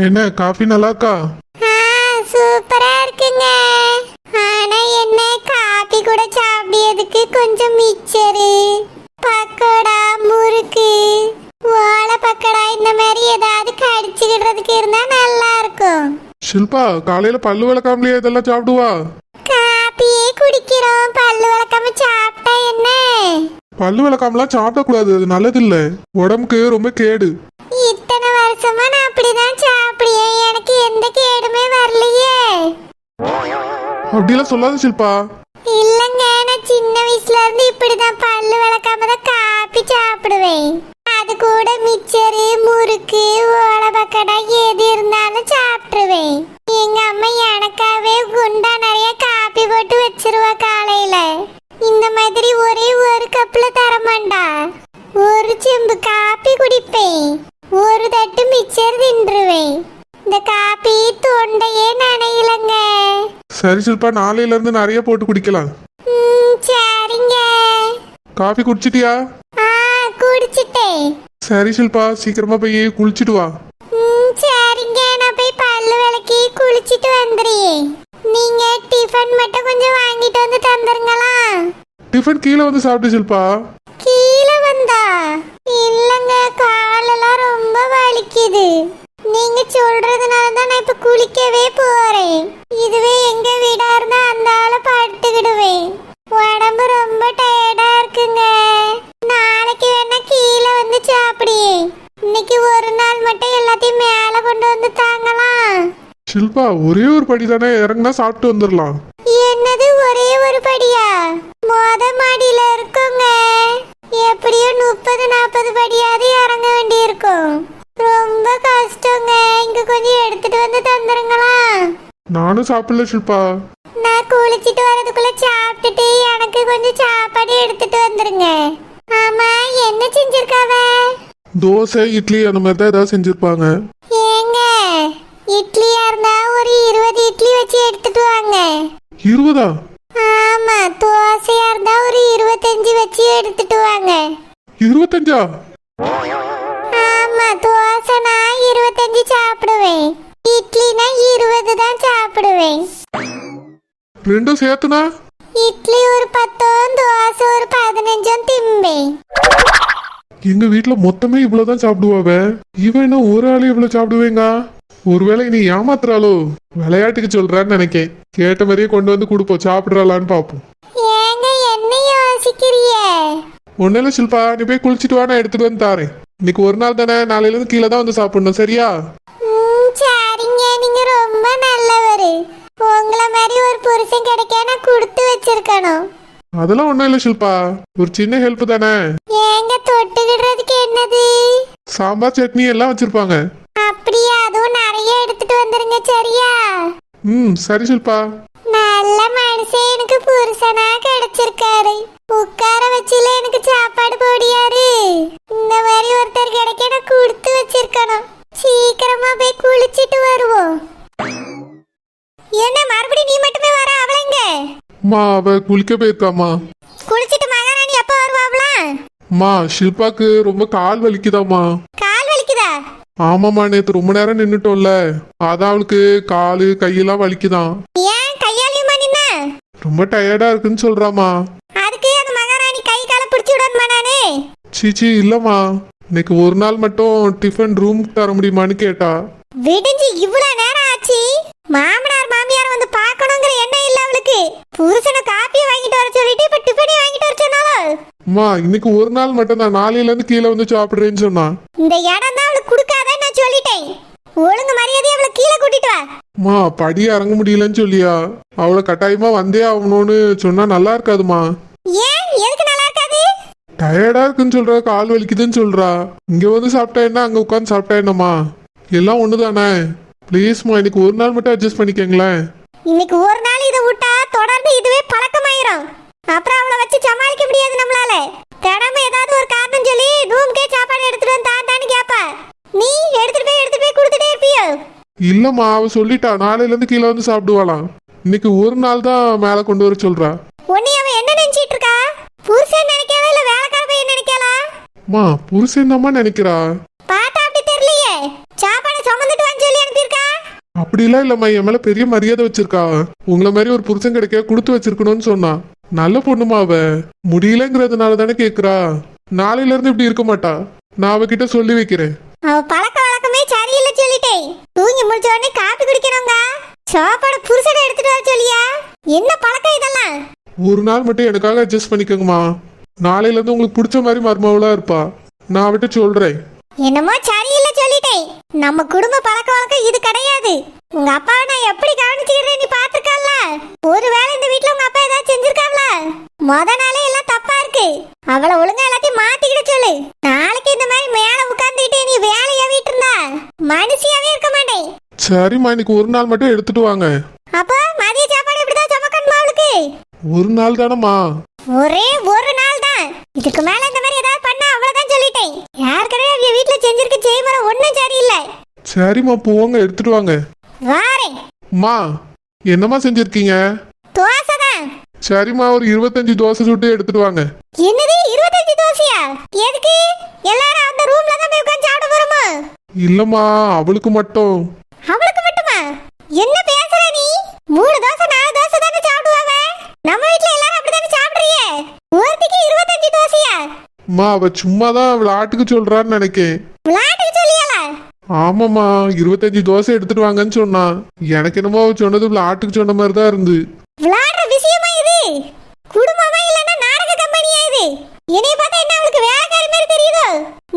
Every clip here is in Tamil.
என்ன காஃபி நல்லா இருக்கா? சூப்பரா இருக்குங்க. ஆனா என்ன காபி கூட சாப்பிடுறதுக்கு கொஞ்சம் மிச்சரு, பக்கோடா, முறுக்கு, வாழை பக்கோடா இந்த மாதிரி ஏதாவது கடிச்சுக்கிடுறதுக்கு இருந்தா நல்லா இருக்கும். ஷில்பா காலையில பல்லு விளக்காமலேயே இதெல்லாம் சாப்பிடுவா? காப்பியே குடிக்கிறோம், பல்லு விளக்காம சாப்பிட்டா என்ன? பல்லு விளக்காமலாம் சாப்பிடக்கூடாது, அது நல்லது இல்ல, உடம்புக்கு ரொம்ப கேடு. இத்தனை வருஷமா நான் அப்படிதான் சாப்பிடுறேன், எனக்கு எந்த கேடுமே வரலையே. அப்படிலாம் சொல்லாத ஷில்பா. இல்லங்க, நான் சின்ன வயசுல இருந்து இப்படிதான் பல்லு விளக்காம தான் காப்பி சாப்பிடுவேன். அது கூட மிச்சரு, முறுக்கு, ஓலை பக்கடா எது இருந்தாலும் சாப்பிட்டுருவேன். எங்க அம்மா எனக்காவே குண்டா நிறைய காப்பி போட்டு வச்சிருவா காலையில. இந்த மாதிரி ஒரே ஒரு கப்ல தரமாண்டா, ஒரு செம்பு காப்பி குடிப்பேன், ஒரு தட்டு மிச்சர் தின்றுவேன். இந்த காப்பி தொண்டையே நனையிலங்க. சரி ஷில்பா, நாளையில இருந்து நிறைய போட்டு குடிக்கலாம். சரிங்க. காஃபி குடிச்சிட்டியா? குடிச்சிட்டேன். சரி ஷில்பா, சீக்கிரமா போய் குளிச்சிட்டு வா. சரிங்க, நான் போய் பல்லு விளக்கி குளிச்சிட்டு வந்துடுறேன். நீங்க டிஃபன் மட்டும் கொஞ்சம் வாங்கிட்டு வந்து தந்துருங்களா? டிஃபன் கீழே வந்து சாப்பிட்டு ஷில்பா. கீழே வந்தா? இல்லங்க, காலெல்லாம் ரொம்ப வலிக்குது. நீங்க சொல்றதுனால தான் நான் இப்ப குளிக்கவே போறேன். இதுவே எங்க வீடா இருந்தா அந்த ஆளை படுத்துக்கிடுவேன். உடம்பு ரொம்ப டயர்டா இருக்குங்க. நாளைக்கு வேணா கீழே வந்து சாப்பிடுங்க. இன்னைக்கு ஒரு நாள் மட்டும் எல்லாத்தையும் மேல கொண்டு வந்து தாங்கலாம். ஷில்பா ஒரே ஒரு படி தானே, இறங்கினா சாப்பிட்டு வந்துடலாம். என்னது ஒரே ஒரு படியா? மொத மாடியில இருக்குங்க, எப்படியும் 30-40 படியாவது இறங்க வேண்டி இருக்கும். ரொம்ப கஷ்டங்க. இங்க கொஞ்சம் எடுத்துட்டு வந்து தந்துருங்களா? நானும் சாப்பிடல ஷில்பா. நான் குளிச்சிட்டு வரதுக்குள்ள சாப்பிட்டுட்டு எனக்கு கொஞ்சம் சாப்பாடு எடுத்துட்டு வந்துருங்க. ஆமா, என்ன செஞ்சிருக்காவ? தோசை, இட்லி அந்த மாதிரி தான் ஏதாவது செஞ்சிருப்பாங்க. ஏங்க, இட்லியா இருந்தா ஒரு 20 இட்லி வச்சு எடுத்துட்டு வாங்க. 20? ஆமா, தோசையா இருந்தா ஒரு 25 வச்சு எடுத்துட்டு வாங்க. 25? ஆமா, தோசை நான் 25 சாப்பிடுவேன், இட்லினா 20 தான் சாப்பிடுவேன். ரெண்டும் சேர்த்துனா? இட்லி ஒரு 10, தோசை ஒரு 15 திம்பேன். எங்க வீட்டுல மொத்தமே இவ்வளவுதான் சாப்பிடுவாவ, இவன் என்ன ஒரு ஆளு இவ்வளவு சாப்பிடுவேங்க? ஒருவேளை நீ ஏமாத்துறாளோ? விளையாட்டுக்கு சொல்றான்னு நினைக்கேன். கேட்ட மாதிரியே கொண்டு வந்து கொடுப்போம், சாப்பிடுறாளான்னு பாப்போம். ஏங்க என்ன யோசிக்கிறிய? ஒன்னும் ஷில்பா, நீ போய் குளிச்சிட்டு வா, நான் எடுத்துட்டு வந்து தாரேன். இன்னைக்கு ஒரு நாள் தானே, நாளையில இருந்து கீழே தான் வந்து சாப்பிடணும், சரியா? சரிங்க, நீங்க ரொம்ப நல்லவரு. உங்களை மாதிரி ஒரு புருஷன் கிடைக்க நான் கொடுத்து வச்சிருக்கணும். அதெல்லாம் ஒண்ணும் இல்ல ஷில்பா, ஒரு சின்ன ஹெல்ப் தானே. ஏங்க தொட்டுக்கிடுறதுக்கு என்னது? சாம்பார், சட்னி எல்லாம் வச்சிருப்பாங்க. அப்படியே அதுவும் நிறைய எடுத்துட்டு வந்துருங்க, சரியா? சரி ஷில்பா. நல்ல மனுஷன் எனக்கு புருஷனா கிடைச்சிருக்காரு. உட்கார வச்சுல எனக்கு சாப்பாடு போடியாரு. இந்த மாதிரி ஒருத்தர் கிடைக்க நான் கொடுத்து வச்சிருக்கணும். சீக்கிரமா போய் குளிச்சிட்டு வருவோம். என்ன மறுபடியும் நீ மட்டுமே வர? அவளைங்க அவ குளிக்க போயிருக்காமா. குளிச்சிட்டு மகாராணி எப்ப வருவாங்களா? ஷில்பாக்கு ரொம்ப கால் வலிக்குதாமா. கால் வலிக்குதா? ஆமாமா, நேத்து ரொம்ப நேரம் நின்னுட்டோம்ல, அதான் அவளுக்கு காலு கையெல்லாம் வலிக்குதான். ஏன் கையாலியுமா நின்ன? ரொம்ப டயர்டா இருக்குன்னு சொல்றாமா. அதுக்கு அந்த மகாராணி கை காலை பிடிச்சி விடணுமா நானு? சீச்சி இல்லம்மா, இன்னைக்கு ஒரு நாள் மட்டும் டிஃபன் ரூம் தர முடியுமான்னு கேட்டா. விடிஞ்சு இவ்வளவு நேரம் ஆச்சு, மாமனார் மாமியார் வந்து பார்க்கணுங்கிற எண்ணம் இல்ல அவளுக்கு. புருஷனை காப்பி வாங்கிட்டு வர சொல்லிட்டு இப்ப டிஃபனே வாங்கிட்டு வர சொன்னாலும். இன்னைக்கு ஒரு நாள் மட்டும் தான், நாளையில இருந்து கீழே வந்து சாப்பிடுறேன்னு சொன்னா. இந்த இடம் தான் அவளுக்கு கொடுக்காதன்னு நான் சொல்லிட்டேன். ஒழுங்கு மரியாதை அவளை கீழே கூட்டிட்டு வா. படி இறங்க முடியலன்னு சொல்லியா? அவளை கட்டாயமா வந்தே ஆகணும்னு சொன்னா நல்லா இருக்காதுமா. ஏன், எதுக்கு நல்லா இருக்காது? டயர்டா இருக்குன்னு சொல்றா, கால் வலிக்குதுன்னு சொல்றா. இங்க வந்து சாப்பிட்டா என்ன, அங்க உட்காந்து சாப்பிட்டா என்னமா? எல்லாம் ஒண்ணுதானே. ப்ளீஸ்மா, இன்னைக்கு ஒரு நாள் மட்டும் அட்ஜஸ்ட் பண்ணிக்கங்களேன். இன்னைக்கு ஒரு நாள் இதை விட்டா தொடர்ந்து இதுவே பழக்கமாயிரும். அப்புறம் அவளை வச்சு சமாளிக்க முடியாது நம்மளால. தினமும் ஏதாவது ஒரு காரணம் சொல்லி ரூம்க்கே சாப்பாடு எடுத்துட்டு வந்து தான்னு கேப்பா. நீ எடுத்துட்டு போய் கொடுத்துட்டே இருப்பியோ? இல்லம்மா, அவ சொல்லிட்டா நாளையில இருந்து கீழே வந்து சாப்பிடுவாளாம். இன்னைக்கு ஒரு நாள் தான் மேல கொண்டு வர சொல்றா. உன்னை அவ என்ன நினைச்சிட்டு இருக்கா? புருஷன் நினைக்காவா இல்ல வேலைக்கார பையன் நினைக்கலா? புருஷன் தான் நினைக்கிறா. பார்த்தா அப்படி தெரியலையே. சாப்பாடு சுமந்துட்டு வான்னு சொல்லி அப்படிலாம் இல்லம்மா, என் மேல பெரிய மரியாதை வச்சிருக்கா. உங்களை மாதிரி ஒரு புருஷன் கிடைக்க கொடுத்து வச்சிருக்கணும்னு சொன்னா. நல்ல பொண்ணுமா அவ. முடியலங்கிறதுனால தானே கேக்குறா. நாளையில இருந்து இப்படி இருக்க மாட்டா. நான் அவகிட்ட சொல்லி வைக்கிறேன். அவ பழக்க வழக்கமே சரியில்லை சொல்லிட்டேன். தூங்கி முடிச்ச உடனே காப்பி குடிக்கிறவங்க சாப்பாடு புருஷனை எடுத்துட்டு வர சொல்லியா? என்ன பழக்கம் இதெல்லாம்? ஒரு நாள் மட்டும் எனக்காக அட்ஜஸ்ட் பண்ணிக்கோங்கம்மா. நாளையில இருந்து உங்களுக்கு பிடிச்ச மாதிரி மருமவளா இருப்பா. நான் அவட்ட சொல்றேன். என்னமோ சரியில்லை சொல்லிட்டேன். நம்ம குடும்ப பழக்க வழக்கம் இது கிடையாது. உங்க அப்பாவை நான் எப்படி கவனிச்சுக்கிறேன் நீ பாத்துருக்கல? ஒருவேளை இந்த வீட்டுல உங்க அப்பா ஏதாவது செஞ்சிருக்காங்கள? நாளே எல்லாம் தப்பா இருக்கு. அவளை ஒழுங்கா எல்லாத்தையும் மாத்திக்கிட சொல்லு. நாளைக்கு இந்த மாதிரி மேல உட்கார்ந்துக்கிட்டே நீ வேலையா வீட்டு இருந்தா மனுஷியாவே இருக்க மாட்டேன். சரிம்மா, இன்னைக்கு ஒரு நாள் மட்டும் எடுத்துட்டு வாங்க. அப்போ மதிய சாப்பாடு எப்படிதான் சமக்கணுமா அவளுக்கு? ஒரு நாள் தானம்மா. ஒரே ஒரு நாள் தான். இதுக்கு மேல இந்த மாதிரி ஏதாவது பண்ணா அவ்வளவுதான் சொல்லிட்டேன். யாருக்கவே அவங்க வீட்டுல செஞ்சிருக்க செய்முறை ஒண்ணும் சரியில்லை. சரிம்மா, போங்க எடுத்துட்டு வாங்க. வாரேன். அம்மா, என்னம்மா செஞ்சிருக்கீங்க? தோசை தான். சரிம்மா, ஒரு 25 தோசை சுட்டு எடுத்துட்டு வாங்க. என்னது 25 தோசையா? எதுக்கு? எல்லாரும் அந்த ரூம்ல தான் போய் உட்கார்ந்து சாப்பிட போறோமா? இல்லம்மா, அவளுக்கு மட்டும். அவளுக்கு மட்டுமா? என்ன பேசுற நீ? 3 தோசை 4 தோசை தானே சாப்பிடுவாங்க. நம்ம வீட்ல எல்லாரும் அப்படிதானே சாப்பிடுறீங்க. ஒருத்திக்கு 25 தோசையா? அம்மா, அவ சும்மா தான் விளையாட்டுக்கு சொல்றான்னு நினைக்கேன். விளையாட்டுக்கு சொல்லியாளா? ஆமாம்மா, 25 தோசை எடுத்துட்டு வாங்கன்னு சொன்னா. எனக்கு என்னமோ அவ சொன்னது விளையாட்டுக்கு சொன்ன மாதிரி தான் இருந்து. விளையாடுற விஷயமா இது? குடும்பமா இல்லன்னா நாடக கம்பெனியா இது? என்னைய பார்த்தா என்ன அவளுக்கு வேலைக்காரி மாதிரி தெரியுதோ?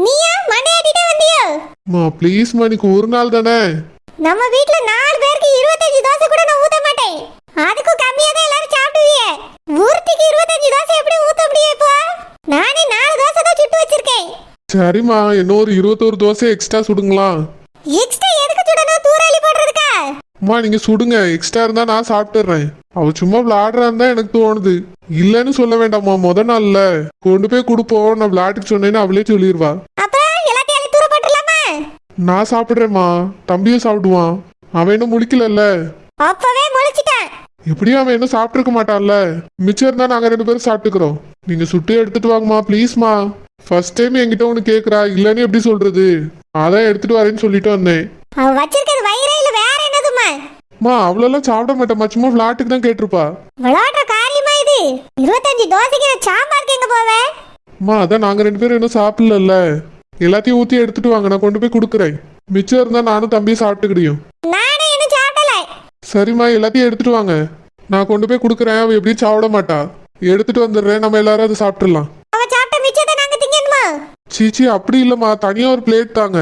நீயா மண்டையாட்டிட்டே வந்தியோ? அம்மா ப்ளீஸ்மா, இன்னைக்கு ஒரு நாள் தானே. நம்ம வீட்ல 4 பேருக்கு 25 தோசை கூட நான் ஊத்த மாட்டேன். அதுக்கும் கம்மியா தான் எல்லாரும் சாப்பிடுவீங்க. ஒருத்திக்கு 25 தோசை எப்படி ஊத்த முடியும் இப்போ? நானே 4 தோசை தான் சுட்டு வச்சிருக்கேன். சரிம்மா, இன்னும் ஒரு 21 தோசை எக்ஸ்ட்ரா சுடுங்களா? எக்ஸ்ட்ரா எதுக்கு சுடணும்? தூராளி போடுறதுக்கா? அம்மா, நீங்க சுடுங்க. எக்ஸ்ட்ரா இருந்தா நான் சாப்பிட்டுறேன். அவ சும்மா விளையாடுறான்னு தான் எனக்கு தோணுது. இல்லன்னு சொல்ல வேண்டாம்மா. முத நாள்ல கொண்டு போய் கொடுப்போம். நான் விளையாட்டுக்கு சொன்னேன்னு அவளே சொல்லிடுவா. அப்ப எல்லாத்தையும் அள்ளி தூர போட்டுலாமா? நான் சாப்பிடுறேம்மா. தம்பியும் சாப்பிடுவான். அவன் இன்னும் முழிக்கலல்ல. அப்பவே முழிச்சிட்டேன். எப்படியும் அவன் இன்னும் சாப்பிட்டுருக்க மாட்டான்ல. மிச்சம் இருந்தா நாங்க 2 பேரும் சாப்பிட்டுக்கிறோம். நீங்க சுட்டு எடுத்துட்டு வாங்கம்மா ப்ளீஸ்மா. ஃபர்ஸ்ட் டைம் என்கிட்ட ஒன்று கேட்குறா. இல்லைன்னு எப்படி சொல்றது? அதான் எடுத்துட்டு வரேன்னு சொல்லிட்டு வந்தேன். அவ வச்சிருக்கிறது வயிறே இல்ல வேற என்னதுமா? அம்மா, அவ்வளோலாம் சாப்பிட மாட்டேம்மா. சும்மா விளையாட்டுக்கு தான் கேட்டிருப்பா. விளையாடுற காரியமா இது? 25 தோசைக்கு நான் சாம்பாருக்கு எங்க போவேன்? அம்மா, அதான் நாங்க 2 பேரும் இன்னும் சாப்பிடல. எல்லாத்தையும் ஊற்றி எடுத்துட்டு வாங்க. நான் கொண்டு போய் கொடுக்குறேன். மிச்சம் இருந்தா நானும் தம்பியும் சாப்பிட்டுக்கிடியும். நானே இன்னும் சாப்பிடல. சரிம்மா, எல்லாத்தையும் எடுத்துட்டு வாங்க. நான் கொண்டு போய் கொடுக்குறேன். அவ எப்படியும் சாப்பிட மாட்டா. எடுத்துட்டு வந்துடுறேன். நம்ம எல்லாரும் அதை சாப்பிட்டுடலாம். அவ சாப்பிட்ட மிச்சத்தை நாங்க திங்கணுமா? சீச்சி, அப்படி இல்லம்மா. தனியா ஒரு பிளேட் தாங்க.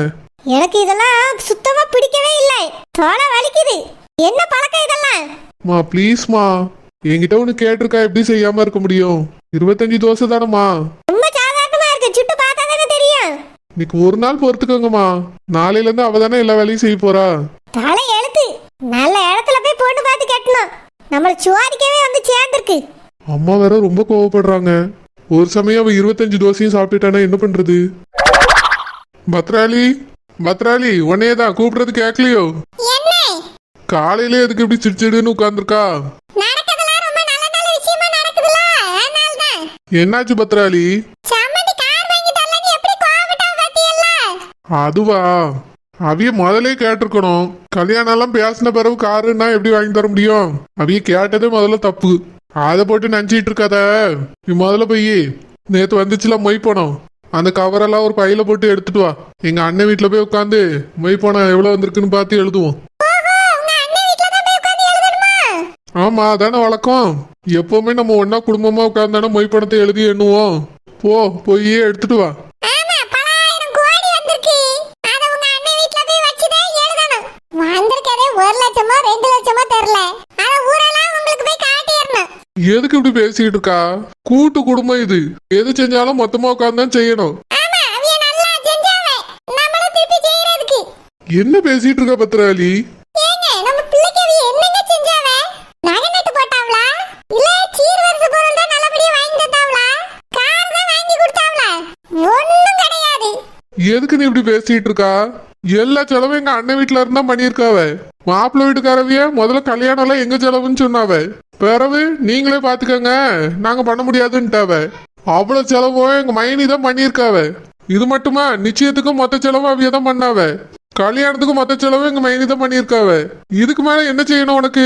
எனக்கு இதெல்லாம் சுத்தமா பிடிக்கவே இல்லை. தோலை வலிக்குது. என்ன பழக்கம் இதெல்லாம்? மா ப்ளீஸ்மா, என்கிட்ட ஒன்று கேட்டிருக்கா. எப்படி செய்யாம இருக்க முடியும்? 25 தோசை தானம்மா. ரொம்ப சாதாரணமா இருக்கு. சுட்டு பார்த்தா தானே தெரியும். இன்னைக்கு ஒரு நாள் பொறுத்துக்கோங்கம்மா. நாளையில இருந்து அவ தானே எல்லா வேலையும் செய்ய போறா. தலை எழுத்து. நல்ல இடத்துல போய் பொண்ணு பார்த்து கட்டணும். நம்மள சுவாரிக்கவே வந்து சேர்ந்துருக்கு. அம்மா வேற ரொம்ப கோவப்படுறாங்க. ஒரு சமயம் அவ 25 தோசையும் சாப்பிட்டுட்டானா என்ன பண்றது? பத்ராளி, பத்ராளி, உன்னையதான் கூப்பிடுறது கேட்கலையோ? என்ன? காலையில எதுக்கு இப்படி சிடிச்சிடுன்னு உட்கார்ந்துருக்கா? நடக்கதெல்லாம் ரொம்ப நல்ல நல்ல விஷயமா நடக்குதுல, அதனால தான். என்னாச்சு பத்ராளி? சம்மந்தி கார் வாங்கி தரலன்னு எப்படி கோவப்பட்டா பாத்தியல்ல? அதுவா, அவிய முதலே கேட்டிருக்கணும். கல்யாணம் எல்லாம் பேசின பிறகு காருன்னா எப்படி வாங்கி தர முடியும்? அவிய கேட்டதே முதல்ல தப்பு. அதை போட்டு நினைச்சிட்டு இருக்காத. நீ முதல்ல போய் நேத்து வந்துச்சுல மொய் போனோம், அந்த கவரெல்லாம் ஒரு பையில போட்டு எடுத்துட்டு வா. எங்க அண்ணன் வீட்டுல போய் உட்காந்து மொய் போனோம் எவ்வளவு வந்திருக்குன்னு பார்த்து எழுதுவோம். ஆமா, அதானே வழக்கம். எப்பவுமே நம்ம ஒன்னா குடும்பமா உட்கார்ந்தானே மொய் பணத்தை எழுதி எண்ணுவோம். போய் எடுத்துட்டு வா. எதுக்கு இப்படி பேசிட்டு இருக்கா? கூட்டு குடும்பம் இது. எது செஞ்சாலும் மொத்தமா உட்கார்ந்து செய்யணும். என்ன பேசிட்டு இருக்க பத்ராளி? எதுக்கு நீ இப்படி பேசிட்டு இருக்கா? எல்லா செலவும் எங்க அண்ணன் வீட்டுல இருந்தா பண்ணிருக்காவ. மாப்பிள்ளை வீட்டுக்காரவிய முதல்ல கல்யாணம் எல்லாம் எங்க செலவுன்னு சொன்னாவ. பிறகு நீங்களே பாத்துக்கங்க, நாங்க பண்ண முடியாதுன்ட்டாவ. அவ்வளவு செலவும் எங்க மைனி தான் பண்ணிருக்காவ. இது மட்டுமா, நிச்சயத்துக்கும் மொத்த செலவும் அவிய தான் பண்ணாவ. கல்யாணத்துக்கு மொத்த செலவு எங்க மைனி தான் பண்ணியிருக்காவ. இதுக்கு மேல என்ன செய்யணும் உனக்கு?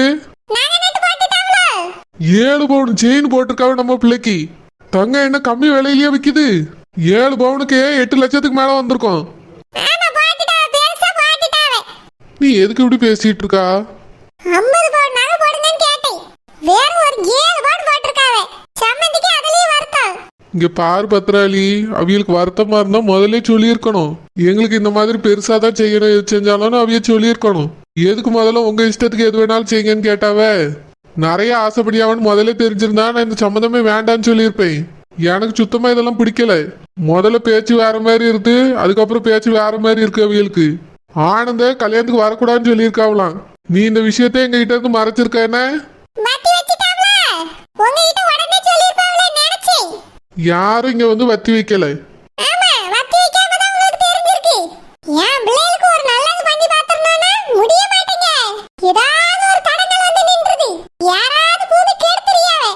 நாங்க நட்டு போட்டுட்டாங்களோ? 7 பவுன் செயின் போட்டிருக்காவ நம்ம பிள்ளைக்கு. தங்கம் என்ன கம்மி விலையிலேயே விக்குது? 7 பவுனுக்கு 8 லட்சத்துக்கு மேல வந்திருக்கும். ஆமா போட்டுட்டாவ, பெருசா போட்டுட்டாவ. நீ எதுக்கு இப்படி பேசிட்டு இருக்கா? 50 பவுன் நகை போடுங்கன்னு கேட்டேன். வேற ஒரு 7 பவுன் போட்டிருக்காவ. சம்மந்திக்கு அதுலயும் வருத்தம். இங்க பாரு பத்ராளி, அவியலுக்கு வருத்தமா இருந்தா முதல்ல சொல்லியிருக்கணும். எங்களுக்கு இந்த மாதிரி பெருசா தான் செய்யணும், எது செஞ்சாலும் அவிய சொல்லியிருக்கணும். எதுக்கு முதல்ல உங்க இஷ்டத்துக்கு எது வேணாலும் செய்யுங்கன்னு கேட்டாவ? நிறைய ஆசைப்படியாவன்னு முதல்ல தெரிஞ்சிருந்தா நான் இந்த சம்மந்தமே வேண்டான்னு சொல்லியிருப்பேன். எனக்கு சுத்தமா இதெல்லாம் பிடிக்கல. முதல்ல பேச்சு வேற மாதிரி இருக்கு, அதுக்கப்புறம் பேச்சு வேற மாதிரி இருக்கு அவியலுக்கு. ஆனந்த கல்யாணத்துக்கு வரக்கூடாதுன்னு சொல்லியிருக்காவலாம். நீ இந்த விஷயத்த எங்க கிட்ட இருந்து மறைச்சிருக்க என்ன? வத்தி வச்சிட்டாங்களா? உங்ககிட்ட உடனே சொல்லிருப்பாங்களே நினைச்சேன். யாரும் இங்க வந்து வத்தி வைக்கல. ஆமா, வத்தி வைக்காம தான் உங்களுக்கு தெரிஞ்சிருக்கு. என் பிள்ளைகளுக்கு ஒரு நல்லது பண்ணி பாத்துறணும்னா முடிய மாட்டீங்க. ஏதாவது ஒரு தடங்கள் வந்து நின்றுது. யாராவது பூமி கெடுத்துறியாவே.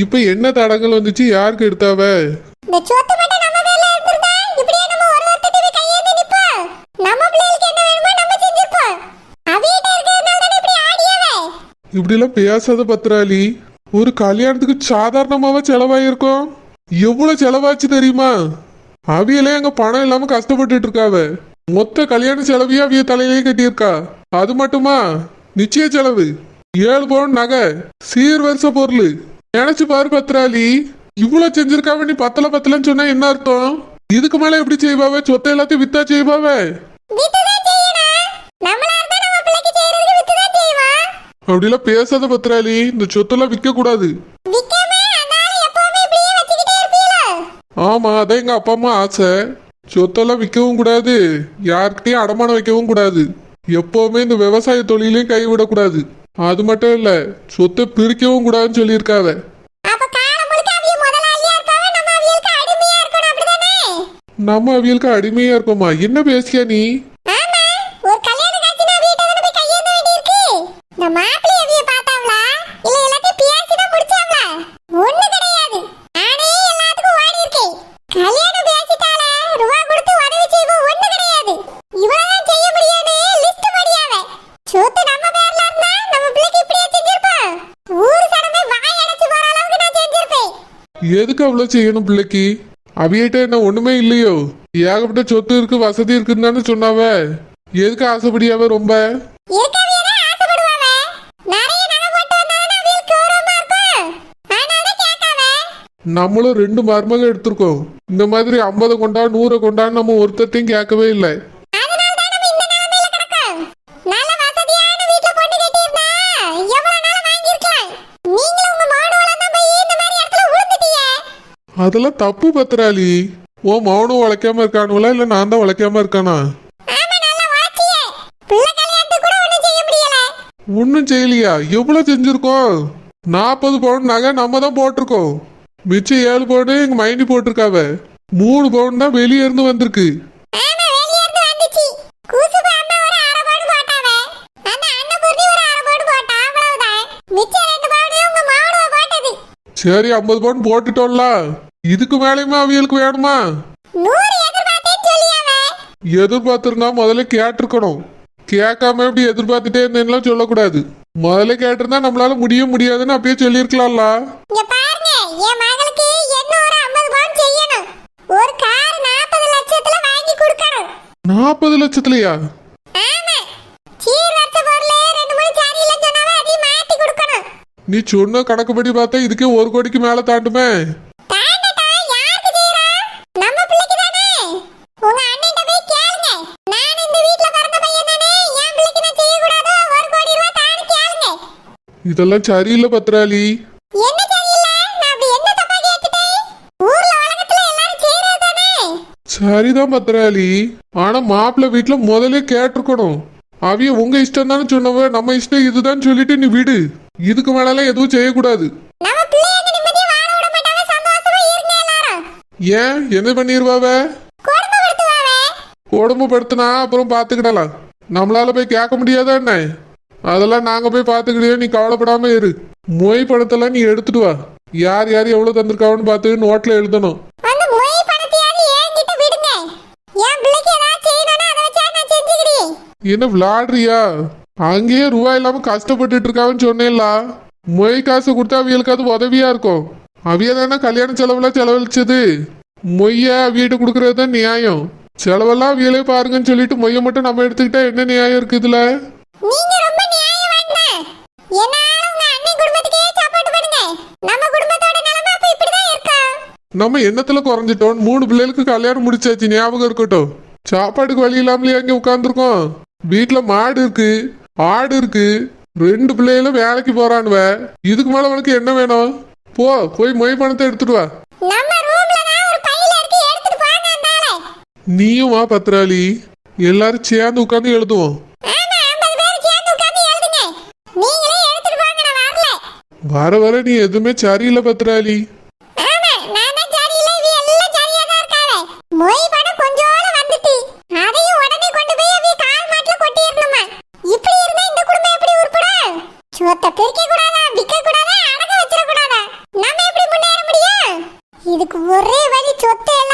இப்ப என்ன தடங்கள் வந்துச்சு? யாருக்கு எடுத்தாவ? இந்த சொத்து மட்டும் நம்ம பேர்ல இருந்திருந்தா இப்படியே நம்ம ஒரு ஒருத்தட்டு கையேந்தி நிப்போம். நம்ம பிள்ளைகளுக்கு என்ன வேணுமோ நம்ம செஞ்சிருப்போம். அவியிட்ட இருக்கிறதுனால தானே இப்படி ஆடியாவே. இப்படி எல்லாம் பேசாத பத்ராளி. ஒரு கல்யாணத்துக்கு சாதாரணமாவா செலவாயிருக்கும்? எவ்வளவு செலவாச்சு தெரியுமா? அவியலே அங்க பணம் இல்லாம கஷ்டப்பட்டுட்டு இருக்காவ. மொத்த கல்யாண செலவையே அவிய தலையிலேயே கட்டியிருக்கா. அது மட்டுமா, நிச்சய செலவு, 7 பவுன் நகை, சீர்வரிசை பொருள். நினைச்சு பாரு பத்ராளி, இவ்வளவு செஞ்சிருக்காவ. நீ பத்தலன்னு சொன்னா என்ன அர்த்தம்? இதுக்கு மேல எப்படி செய்வாவ? சொத்தை எல்லாத்தையும் வித்தா செய்வாவ? வித்துதான் செய்யணும். நம்மளா இருந்தா நம்ம பிள்ளைக்கு செய்யறதுக்கு வித்துதான் செய்வோம். அப்படிலாம் பேசாத பத்ராளி. இந்த சொத்தெல்லாம் விற்க கூடாது. விக்காம அந்த ஆளு எப்பவுமே இப்படியே வச்சுக்கிட்டே இருப்பீங்களோ? ஆமா, அதான் எங்க அப்பா அம்மா ஆசை. சொத்தெல்லாம் விற்கவும் கூடாது, யார்கிட்டயும் அடமானம் வைக்கவும் கூடாது. எப்பவுமே இந்த விவசாய தொழிலையும் கைவிடக்கூடாது. அது மட்டும் இல்ல, சொத்தை பிரிக்கவும் கூடாதுன்னு சொல்லியிருக்காவ. அப்ப காலம் முழுக்க அவிய முதலாளியா இருப்பாங்க, நம்ம அவியலுக்கு அடிமையா இருக்கணும், அப்படிதானே? நம்ம அவியலுக்கு அடிமையா இருக்கோமா? என்ன பேசியா நீ? ஆமா, ஒரு கல்யாண காட்சினா வீட்டை தானே போய் கையேந்த வேண்டியிருக்கு. இந்த மாப்பிள்ளை அவிய பார்த்தாங்களா இல்ல எல்லாத்தையும் பேசிதான் முடிச்சாங்களா? ஒண்ணு கிடையாது. நானே எல்லாத்துக்கும் ஓடி இருக்கேன். கல்யாணம் பேசிட்டாலே ரூபா கொடுத்து உதவி செய்வோம், ஒண்ணு கிடையாது. இவ்வளவுதான் செய்ய முடியும்னு லிஸ்ட் படியாவே. சொத்து நம்ம பேர்ல இருந்தா நம்ம பிள்ளைக்கு இப்படியே செஞ்சிருப்போம். ஊரு சடமே வாய் அடைச்சு போற அளவுக்கு நான் செஞ்சிருப்பேன். எதுக்கு அவ்வளவு செய்யணும் பிள்ளைக்கு? அவியிட்ட என்ன ஒண்ணுமே இல்லையோ? ஏகப்பட்ட சொத்து இருக்கு, வசதி இருக்குன்னு தானே சொன்னாவ. எதுக்கு ஆசைப்படியாவ ரொம்ப? இருக்கவியதான் ஆசைப்படுவாங்க. நிறைய நகை போட்டு வந்தாதான் அவியலுக்கு கௌரவமா இருக்கும். அதனாலதான் கேட்காவே. நம்மளும் 2 மருமக எடுத்திருக்கோம். இந்த மாதிரி 50 கொண்டா 100 கொண்டான்னு நம்ம ஒருத்தையும் கேட்கவே இல்லை. அதனாலதான் நம்ம இந்த நிலைமையில கிடக்கோம். நல்ல வசதியான வீட்ல பொண்ணு கட்டியிருந்தா எவ்வளவு நாள் வாங்கியிருக்கலாம். நீங்களும் உங்க மகனும் தான் போய் இந்த மாதிரி இடத்துல விழுந்துட்டீங்க. அதெல்லாம் தப்பு பத்ராளி. ஓ மௌனம் உழைக்காம இருக்கானுங்களா இல்ல நான் தான் உழைக்காம இருக்கானா? ஆமா, நல்லா உழைச்சியே. பிள்ளை கல்யாணத்துக்கு கூட ஒண்ணும் செய்ய முடியல. ஒன்னும் செய்யலையா? எவ்வளவு செஞ்சிருக்கோம்? 40 பவுன் நகை நம்ம தான் போட்டிருக்கோம். மிச்சம் 7 பவுன் எங்க மைனி போட்டிருக்காவ. 3 பவுன் தான் வெளியே இருந்து வந்திருக்கு. ஆமா, வெளிய இருந்து வந்துச்சு. கூசுபு அம்மா ஒரு அரை பவுன் போட்டாவே. அந்த அன்னபூர்ணி ஒரு அரை பவுன் போட்டா, அவ்வளவுதான். மிச்சம் 2 பவுன் உங்க மகனுவ போட்டது. சரி, 50 பவுன் போட்டுட்டோம்ல. இதுக்கு மேலேயுமா அவியலுக்கு வேணுமா? 100 எதிர்பார்த்தேன்னு சொல்லியாவே. எதிர்பார்த்திருந்தா முதல்ல கேட்டிருக்கணும். கேட்காம எப்படி எதிர்பார்த்துட்டே இருந்தேன்லாம் சொல்லக்கூடாது. முதல்ல கேட்டிருந்தா நம்மளால முடியாதுன்னு அப்பயே சொல்லியிருக்கலாம்ல. இங்க பாருங்க, என் மகளுக்கு என்ன ஒரு 50 பவுன் செய்யணும். ஒரு கார் 40 லட்சத்துல வாங்கி கொடுக்கணும். 40 லட்சத்துலயா? ஆமா, சீர்வரிசை பொருள் 2 3 சாரி இல்ல சொன்னாவே அதையும் மாத்தி கொடுக்கணும். நீ சொன்ன கணக்குப்படி பார்த்தா இதுக்கே 1 கோடிக்கு மேல தாண்டுமே. தாண்டட்டா, யாருக்கு செய்றா? நம்ம பிள்ளைக்கு தானே. உங்க அண்ணன்ட்ட போய் கேளுங்க. நான் இந்த வீட்ல பிறந்த பையன் தானே, என் பிள்ளைக்கு நான் செய்ய கூடாதோ 1 கோடி ரூபாய் தான்னு கேளுங்க. இதெல்லாம் சரியில்லை பத்ராளி. என்ன சரியில்லை? நான் அப்படி என்ன தப்பா கேட்டுட்டேன்? ஊர்ல உலகத்துல எல்லாரும் செய்யறது தானே. சரிதான் பத்ராளி. ஆனா மாப்பிள்ளை வீட்டுல முதல்ல கேட்டிருக்கணும். அவிய உங்க இஷ்டம் தானே சொன்னவ. நம்ம இஷ்டம் இதுதான் சொல்லிட்டு நீ விடு. இதுக்கு மேலாம் எதுவும் செய்யக்கூடாது. நம்ம பிள்ளைங்க நிம்மதியா வாழ விட மாட்டாங்க. சந்தோஷமா இருங்க எல்லாரும். ஏன் என்ன பண்ணிருவாவ? கொடுமைப்படுத்துவாவே. கொடுமைப்படுத்தினா அப்புறம் பாத்துக்கிடலாம். நம்மளால போய் கேட்க முடியாதா என்ன? அதெல்லாம் நாங்க போய் பாத்துக்கிட்டே, நீ கவலைப்படாம இரு. மொய் பணத்தெல்லாம் நீ எடுத்துட்டு வா. யார் எவ்வளவு தந்திருக்காவன்னு பார்த்து நோட்ல எழுதணும். அந்த மொய் பணத்தையாவது என்கிட்ட விடுங்க. என் பிள்ளைக்கு ஏதாவது செய்யணும்னா அதை வச்சா நான் செஞ்சுக்கிறேன். என்ன விளையாடுறியா? அங்கேயே ரூபாய் இல்லாம கஷ்டப்பட்டுட்டு இருக்கான்னு சொன்னேன்ல. மொய் காசு கொடுத்தா அவியலுக்கு அது உதவியா இருக்கும். அவிய தானே கல்யாண செலவுல செலவழிச்சது. மொய்ய வீட்டு கொடுக்கறது தான் நியாயம். செலவெல்லாம் அவியலே பாருங்கன்னு சொல்லிட்டு மொய்ய மட்டும் நம்ம எடுத்துக்கிட்டா என்ன நியாயம் இருக்கு இதுல? நீங்க ரொம்ப நியாயவான் தான். என்னால உங்க அண்ணன் குடும்பத்துக்கே சப்போர்ட் பண்ணுங்க. நம்ம குடும்பத்தோட நிலைமை அப்ப இப்படிதான் இருக்கா? நம்ம எண்ணத்துல குறைஞ்சிட்டோம். 3 பிள்ளைகளுக்கு கல்யாணம் முடிச்சாச்சு, ஞாபகம் இருக்கட்டும். சாப்பாட்டுக்கு வழி இல்லாமலே அங்கே உட்காந்துருக்கோம். வீட்டுல மாடு இருக்கு, ஆடு இருக்கு. 2 பிள்ளைகளும் வேலைக்கு போறானுவ. இதுக்கு மேல உனக்கு என்ன வேணும்? போய் மொய் பணத்தை எடுத்துட்டு வா. நம்ம ரூம்ல தான் ஒரு பையில இருக்கு, எடுத்துட்டு போங்க அந்தாளே. நீயும் வா பத்ராளி, எல்லாரும் சேர்ந்து உட்காந்து எழுதுவோம். ஆமா, 50 பேர் சேர்ந்து உட்கார்ந்து எழுதுங்க. நீங்களே எடுத்துட்டு போங்க, நான் வரல. வர நீ எதுவுமே சரியில்லை பத்ராளி. ஆமா, நான் தான் சரியில்லை, இவ எல்லாம் சரியா தான் இருக்காவே. மொய் பணம் கொஞ்சோல வந்துட்டு, அதையும் உடனே கொண்டு போய் அவிய கால் மாட்டுல கொட்டிரணுமா? இப்படி இருந்தா இந்த குடும்பம் எப்படி உருப்படும்? சொத்தை பிரிக்க கூடாதா, விற்க கூடாதா, அடக்க வச்சிட கூடாதா? நம்ம எப்படி முன்னேற முடியும்? இதுக்கு ஒரே வழி, சொத்தை எல்லாம்